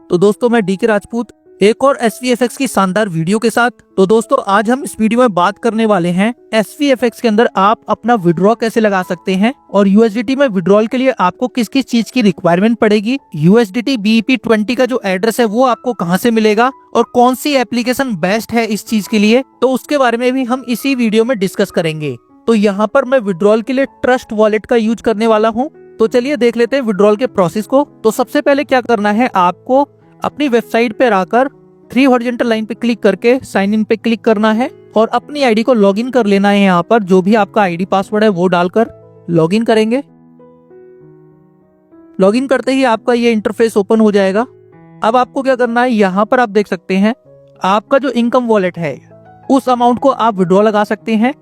तो दोस्तों मैं डीके राजपूत एक और SVFX की शानदार वीडियो के साथ। तो दोस्तों आज हम इस वीडियो में बात करने वाले हैं SVFX के अंदर आप अपना विड्रॉ कैसे लगा सकते हैं और USDT में विड्रॉल के लिए आपको किस किस चीज की रिक्वायरमेंट पड़ेगी, USDT BEP20 का जो एड्रेस है वो आपको कहां से मिलेगा और कौन सी एप्लीकेशन बेस्ट है इस चीज के लिए, तो उसके बारे में भी हम इसी वीडियो में डिस्कस करेंगे। तो यहाँ पर मैं विड्रॉल के लिए ट्रस्ट वॉलेट का यूज करने वाला हूँ। तो चलिए देख लेते हैं विड्रॉल के प्रोसेस को। तो सबसे पहले क्या करना है, आपको अपनी वेबसाइट पे आकर 3 हॉरिजॉन्टल लाइन पे क्लिक करके साइन इन पे क्लिक करना है और अपनी आईडी को लॉगिन कर लेना है। यहाँ पर जो भी आपका आईडी पासवर्ड है वो डालकर लॉगिन करेंगे। लॉगिन करते ही आपका ये इंटरफेस ओपन हो जाएगा। अब आपको क्या करना है, यहाँ पर आप देख सकते हैं आपका जो इनकम वॉलेट है उस अमाउंट को आप विड्रॉ लगा सकते हैं।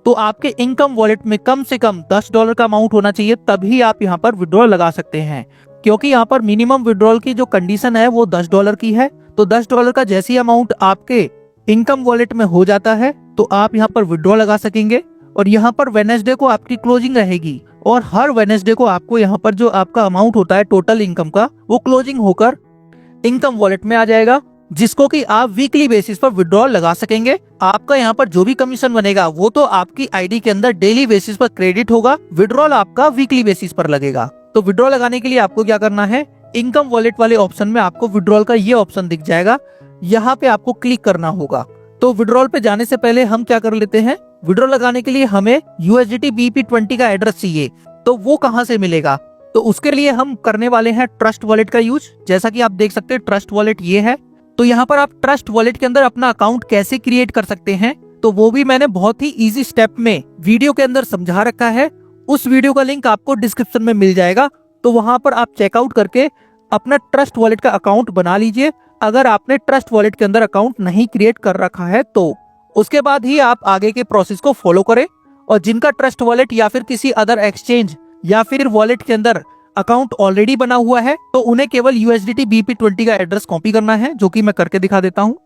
तो आपके इनकम वॉलेट में कम से कम $10 का अमाउंट होना चाहिए, तभी आप यहाँ पर विड्रॉ लगा सकते हैं। क्योंकि यहाँ पर मिनिमम विड्रॉल की जो कंडीशन है वो $10 की है। तो $10 का जैसी अमाउंट आपके इनकम वॉलेट में हो जाता है तो आप यहाँ पर विड्रॉ लगा सकेंगे। और यहाँ पर वेडनेसडे को आपकी क्लोजिंग रहेगी और हर वेडनेसडे को आपको यहाँ पर जो आपका अमाउंट होता है टोटल इनकम का वो क्लोजिंग होकर इनकम वॉलेट में आ जाएगा, जिसको कि आप वीकली बेसिस पर विड्रॉल लगा सकेंगे। आपका यहाँ पर जो भी कमीशन बनेगा वो तो आपकी आईडी के अंदर डेली बेसिस पर क्रेडिट होगा, विड्रॉल आपका वीकली बेसिस पर लगेगा। तो विड्रॉ लगाने के लिए आपको क्या करना है, इनकम वॉलेट वाले ऑप्शन में आपको विड्रॉल का ये ऑप्शन दिख जाएगा, यहाँ पे आपको क्लिक करना होगा। तो विड्रॉल पे जाने से पहले हम क्या कर लेते हैं, विड्रॉ लगाने के लिए हमें USDT BEP20 का एड्रेस चाहिए, तो वो कहाँ से मिलेगा। तो उसके लिए हम करने वाले हैं ट्रस्ट वॉलेट का यूज। जैसा कि आप देख सकते हैं ट्रस्ट वॉलेट ये है। तो यहाँ पर आप ट्रस्ट वॉलेट के अंदर अपना अकाउंट कैसे क्रिएट कर सकते हैं, तो वो भी मैंने बहुत ही इजी स्टेप में वीडियो के अंदर समझा रखा है। उस वीडियो का लिंक आपको डिस्क्रिप्शन में मिल जाएगा। तो वहां पर आप चेकआउट करके अपना ट्रस्ट वॉलेट का अकाउंट बना लीजिए, अगर आपने ट्रस्ट वॉलेट के अंदर अकाउंट नहीं क्रिएट कर रखा है तो। उसके बाद ही आप आगे के प्रोसेस को फॉलो करें। और जिनका ट्रस्ट वॉलेट या फिर किसी अदर एक्सचेंज या फिर वॉलेट के अंदर अकाउंट ऑलरेडी बना हुआ है तो उन्हें केवल USDT BEP20 का एड्रेस कॉपी करना है, जो कि मैं करके दिखा देता हूँ।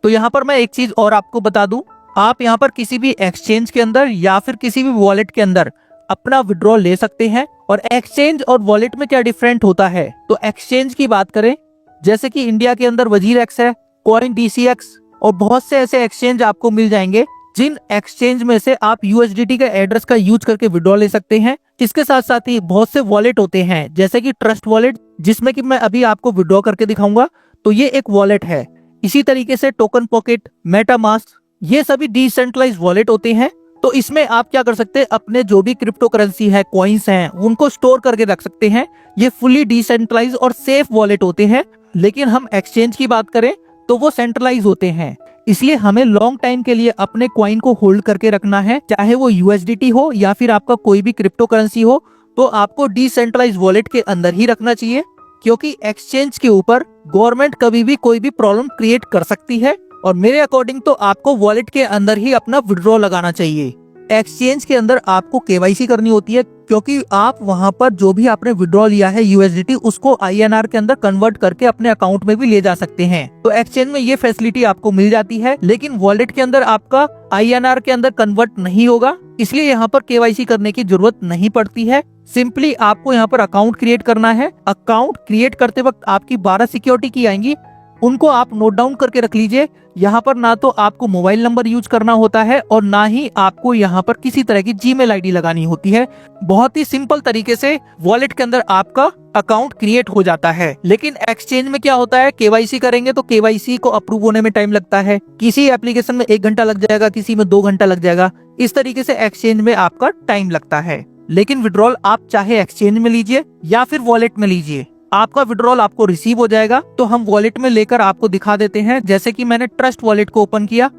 तो यहाँ पर मैं एक चीज और आपको बता दूं, आप यहाँ पर किसी भी एक्सचेंज के अंदर या फिर किसी भी वॉलेट के अंदर अपना विड्रॉ ले सकते हैं। और एक्सचेंज और वॉलेट में क्या डिफरेंट होता है, तो एक्सचेंज की बात करें जैसे कि इंडिया के अंदर WazirX है, CoinDCX और बहुत से ऐसे एक्सचेंज आपको मिल जाएंगे जिन एक्सचेंज में से आप USDT के एड्रेस का यूज करके विड्रॉ ले सकते हैं। इसके साथ साथ ही बहुत से वॉलेट होते हैं जैसे कि ट्रस्ट वॉलेट, जिसमें कि मैं अभी आपको विड्रॉ करके दिखाऊंगा, तो ये एक वॉलेट है। इसी तरीके से टोकन पॉकेट, मेटामास्क, ये सभी डिसेंट्रलाइज वॉलेट होते हैं। तो इसमें आप क्या कर सकते हैं, अपने जो भी क्रिप्टो करेंसी है, कॉइन्स हैं, उनको स्टोर करके रख सकते हैं। ये फुली डिसेंट्रलाइज और सेफ वॉलेट होते हैं। लेकिन हम एक्सचेंज की बात करें तो वो सेंट्रलाइज होते हैं, इसलिए हमें लॉन्ग टाइम के लिए अपने कॉइन को होल्ड करके रखना है, चाहे वो USDT हो या फिर आपका कोई भी क्रिप्टो करेंसी हो, तो आपको डिसेंट्रलाइज वॉलेट के अंदर ही रखना चाहिए। क्योंकि एक्सचेंज के ऊपर गवर्नमेंट कभी भी कोई भी प्रॉब्लम क्रिएट कर सकती है। और मेरे अकॉर्डिंग तो आपको वॉलेट के अंदर ही अपना विड्रॉ लगाना चाहिए। एक्सचेंज के अंदर आपको KYC करनी होती है, क्योंकि आप वहां पर जो भी आपने विड्रॉ लिया है USDT उसको INR के अंदर कन्वर्ट करके अपने अकाउंट में भी ले जा सकते हैं। तो एक्सचेंज में ये फैसिलिटी आपको मिल जाती है, लेकिन वॉलेट के अंदर आपका INR के अंदर कन्वर्ट नहीं होगा, इसलिए यहाँ पर KYC करने की जरूरत नहीं पड़ती है। सिंपली आपको यहाँ पर अकाउंट क्रिएट करना है। अकाउंट क्रिएट करते वक्त आपकी 12 सिक्योरिटी की आएंगी, उनको आप नोट डाउन करके रख लीजिए। यहाँ पर ना तो आपको मोबाइल नंबर यूज करना होता है और ना ही आपको यहाँ पर किसी तरह की Gmail ID लगानी होती है। बहुत ही सिंपल तरीके से वॉलेट के अंदर आपका अकाउंट क्रिएट हो जाता है। लेकिन एक्सचेंज में क्या होता है, KYC करेंगे तो KYC को अप्रूव होने में टाइम लगता है। किसी एप्लीकेशन में 1 घंटा लग जाएगा, किसी में 2 घंटा लग जाएगा। इस तरीके से एक्सचेंज में आपका टाइम लगता है। लेकिन विड्रॉल आप चाहे एक्सचेंज में लीजिए या फिर वॉलेट में लीजिए, आपका विड्रॉल आपको रिसीव हो जाएगा। तो हम वॉलेट में लेकर आपको दिखा देते हैं। जैसे कि मैंने ट्रस्ट वॉलेट को ओपन किया,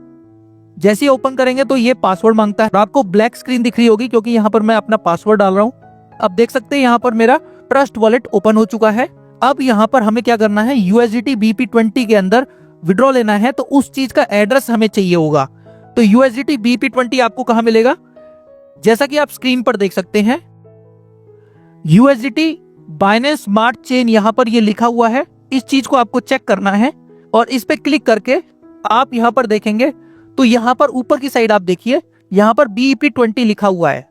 जैसे ही ओपन करेंगे तो ये पासवर्ड मांगता है। आपको ब्लैक स्क्रीन दिख रही होगी क्योंकि यहाँ पर मैं अपना पासवर्ड डाल रहा हूँ। अब देख सकते हैं यहाँ पर मेरा ट्रस्ट वॉलेट ओपन हो चुका है। अब यहाँ पर हमें क्या करना है, USDT BEP20 के अंदर विड्रॉ लेना है, तो उस चीज का एड्रेस हमें चाहिए होगा। तो USDT BEP20 आपको कहाँ मिलेगा, जैसा कि आप स्क्रीन पर देख सकते हैं USDT बाइनेंस स्मार्ट चेन यहाँ पर ये लिखा हुआ है। इस चीज को आपको चेक करना है और इस पे क्लिक करके आप यहाँ पर देखेंगे तो यहाँ पर ऊपर की साइड आप देखिए यहाँ पर BEP20 लिखा हुआ है।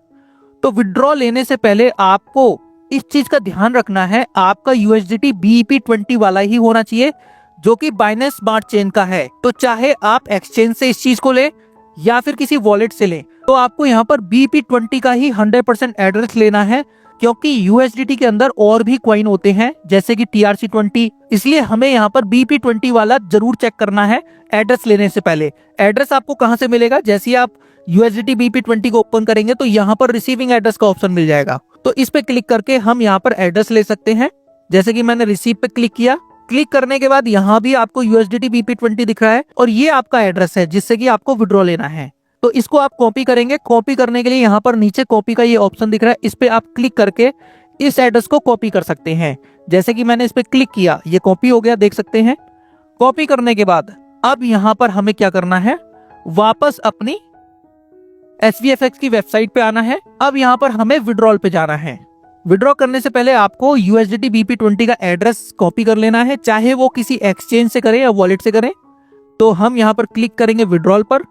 तो विड्रॉ लेने से पहले आपको इस चीज का ध्यान रखना है, आपका USDT BEP20 वाला ही होना चाहिए जो कि बाइनेंस स्मार्ट चेन का है। तो चाहे आप एक्सचेंज से इस चीज को ले या फिर किसी वॉलेट से ले, तो आपको यहाँ पर BEP20 का ही 100% एड्रेस लेना है, क्योंकि USDT के अंदर और भी कॉइन होते हैं जैसे कि TRC20, इसलिए हमें यहाँ पर BEP20 वाला जरूर चेक करना है एड्रेस लेने से पहले। एड्रेस आपको कहाँ से मिलेगा? जैसे आप USDT BEP20 को ओपन करेंगे तो यहाँ पर रिसीविंग एड्रेस का ऑप्शन मिल जाएगा, तो इस पे क्लिक करके हम यहाँ पर एड्रेस ले सकते हैं। जैसे कि मैंने रिसीव पे क्लिक किया, क्लिक करने के बाद यहाँ भी आपको USDT BEP20 दिख रहा है और ये आपका एड्रेस है जिससे कि आपको विड्रॉ लेना है। तो इसको आप कॉपी करेंगे। कॉपी करने के लिए यहाँ पर नीचे कॉपी का ये ऑप्शन दिख रहा है, इस पे आप क्लिक करके इस एड्रेस को कॉपी कर सकते हैं। जैसे कि मैंने इस पे क्लिक किया, ये कॉपी हो गया, देख सकते हैं। कॉपी करने के बाद अब यहाँ पर हमें क्या करना है, वापस अपनी SVFX की वेबसाइट पे आना है। अब यहाँ पर हमें विड्रॉल पे जाना है। विड्रॉ करने से पहले आपको USDT BEP20 का एड्रेस कॉपी कर लेना है, चाहे वो किसी एक्सचेंज से करें या वॉलेट से करें। तो हम यहाँ पर क्लिक करेंगे विड्रॉल पर।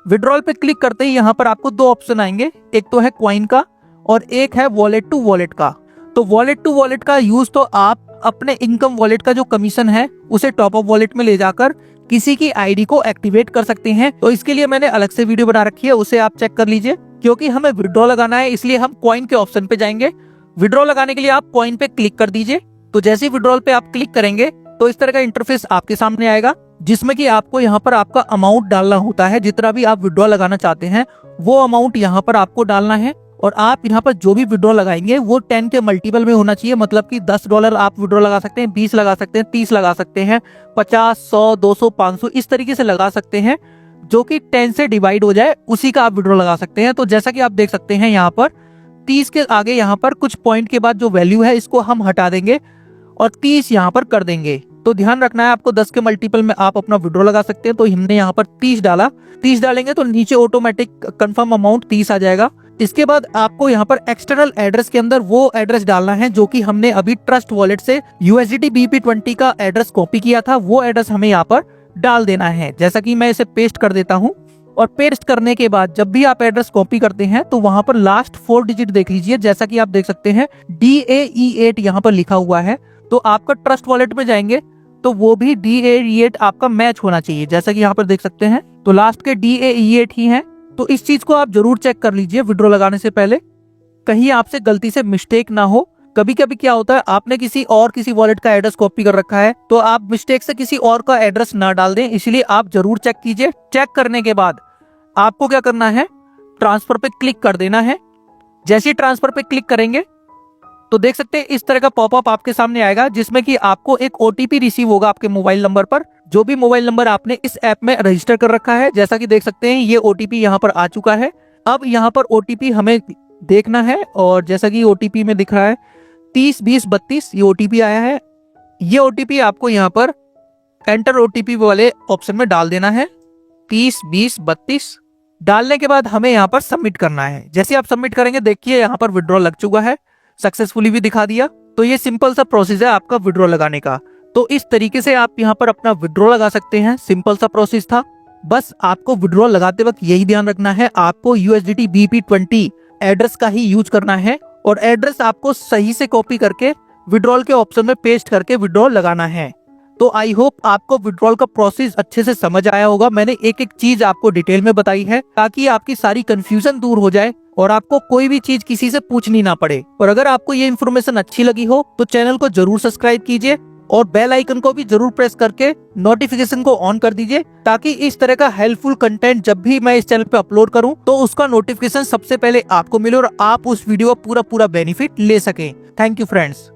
विड्रॉल पे क्लिक करते ही यहाँ पर आपको दो ऑप्शन आएंगे, एक तो है कॉइन का और एक है वॉलेट टू वॉलेट का। तो वॉलेट टू वॉलेट का यूज तो आप अपने इनकम वॉलेट का जो कमीशन है उसे टॉप अप वॉलेट में ले जाकर किसी की आईडी को एक्टिवेट कर सकते हैं। तो इसके लिए मैंने अलग से वीडियो बना रखी है, उसे आप चेक कर लीजिए। क्योंकि हमें विड्रॉ लगाना है इसलिए हम कॉइन के ऑप्शन पे जाएंगे। विड्रॉ लगाने के लिए आप कॉइन पे क्लिक कर दीजिए। तो जैसे ही विड्रॉल पे आप क्लिक करेंगे तो इस तरह का इंटरफेस आपके सामने आएगा, जिसमें कि आपको यहाँ पर आपका अमाउंट डालना होता है। जितना भी आप विड्रॉ लगाना चाहते हैं वो अमाउंट यहाँ पर आपको डालना है। और आप यहाँ पर जो भी विड्रॉ लगाएंगे वो 10 के मल्टीपल में होना चाहिए। मतलब कि $10 आप विड्रॉ लगा सकते हैं, 20 लगा सकते हैं, 30 लगा सकते हैं, 50, 100, 200, 500 इस तरीके से लगा सकते हैं। जो कि 10 से डिवाइड हो जाए उसी का आप विड्रॉ लगा सकते हैं। तो जैसा कि आप देख सकते हैं यहाँ पर 30 के आगे यहाँ पर कुछ पॉइंट के बाद जो वैल्यू है इसको हम हटा देंगे और 30 यहाँ पर कर देंगे। तो ध्यान रखना है आपको 10 के मल्टीपल में आप अपना विड्रॉ लगा सकते हैं। तो हमने यहाँ पर 30 डाला, 30 डालेंगे तो नीचे ऑटोमेटिक कंफर्म अमाउंट 30 आ जाएगा। इसके बाद आपको यहाँ पर एक्सटर्नल एड्रेस के अंदर वो एड्रेस डालना है जो कि हमने अभी ट्रस्ट वॉलेट से USDT BEP20 का एड्रेस कॉपी किया था, वो एड्रेस हमें यहाँ पर डाल देना है। जैसा कि मैं इसे पेस्ट कर देता हूँ। और पेस्ट करने के बाद जब भी आप एड्रेस कॉपी करते हैं तो वहां पर लास्ट 4 डिजिट देख लीजिए। जैसा कि आप देख सकते हैं DAE8 यहाँ पर लिखा हुआ है। तो आपका ट्रस्ट वॉलेट में जाएंगे तो वो भी DAE8 आपका मैच होना चाहिए। जैसा कि यहाँ पर देख सकते हैं तो लास्ट के DAE8 ही हैं। तो इस चीज को आप जरूर चेक कर लीजिए विड्रॉ लगाने से पहले, कहीं आपसे गलती से मिस्टेक ना हो। कभी कभी क्या होता है, आपने किसी वॉलेट का एड्रेस कॉपी कर रखा है तो आप मिस्टेक से किसी और का एड्रेस ना डाल दें, इसलिए आप जरूर चेक कीजिए। चेक करने के बाद आपको क्या करना है, ट्रांसफर पे क्लिक कर देना है। जैसे ही ट्रांसफर पे क्लिक करेंगे तो देख सकते हैं इस तरह का पॉपअप आपके सामने आएगा, जिसमें कि आपको एक OTP रिसीव होगा आपके मोबाइल नंबर पर, जो भी मोबाइल नंबर आपने इस ऐप में रजिस्टर कर रखा है। जैसा कि देख सकते हैं ये OTP यहाँ पर आ चुका है। अब यहाँ पर OTP हमें देखना है और जैसा कि OTP में दिख रहा है 30 20 32 ये OTP आया है। ये OTP आपको यहाँ पर एंटर OTP वाले ऑप्शन में डाल देना है, 30 20 32। डालने के बाद हमें यहाँ पर सबमिट करना है। जैसे आप सबमिट करेंगे देखिए यहाँ पर विड्रॉ लग चुका है, सक्सेसफुली भी दिखा दिया। तो ये सिंपल सा प्रोसेस है आपका विड्रॉ लगाने का। तो इस तरीके से आप यहाँ पर अपना विड्रॉ लगा सकते हैं। सिंपल सा प्रोसेस था। बस आपको विड्रॉ लगाते वक्त यही ध्यान रखना है, आपको USDT BEP20 एड्रेस का ही यूज करना है और एड्रेस आपको सही से कॉपी करके विड्रॉल के ऑप्शन में पेस्ट करके विड्रॉ लगाना है। तो आई होप आपको विड्रॉल का प्रोसेस अच्छे से समझ आया होगा। मैंने एक एक चीज आपको डिटेल में बताई है ताकि आपकी सारी कंफ्यूजन दूर हो जाए और आपको कोई भी चीज किसी से पूछनी ना पड़े। और अगर आपको ये इन्फॉर्मेशन अच्छी लगी हो तो चैनल को जरूर सब्सक्राइब कीजिए और बेल आइकन को भी जरूर प्रेस करके नोटिफिकेशन को ऑन कर दीजिए, ताकि इस तरह का हेल्पफुल कंटेंट जब भी मैं इस चैनल पे अपलोड करूं तो उसका नोटिफिकेशन सबसे पहले आपको मिले और आप उस वीडियो का पूरा बेनिफिट ले सकें। Thank you friends.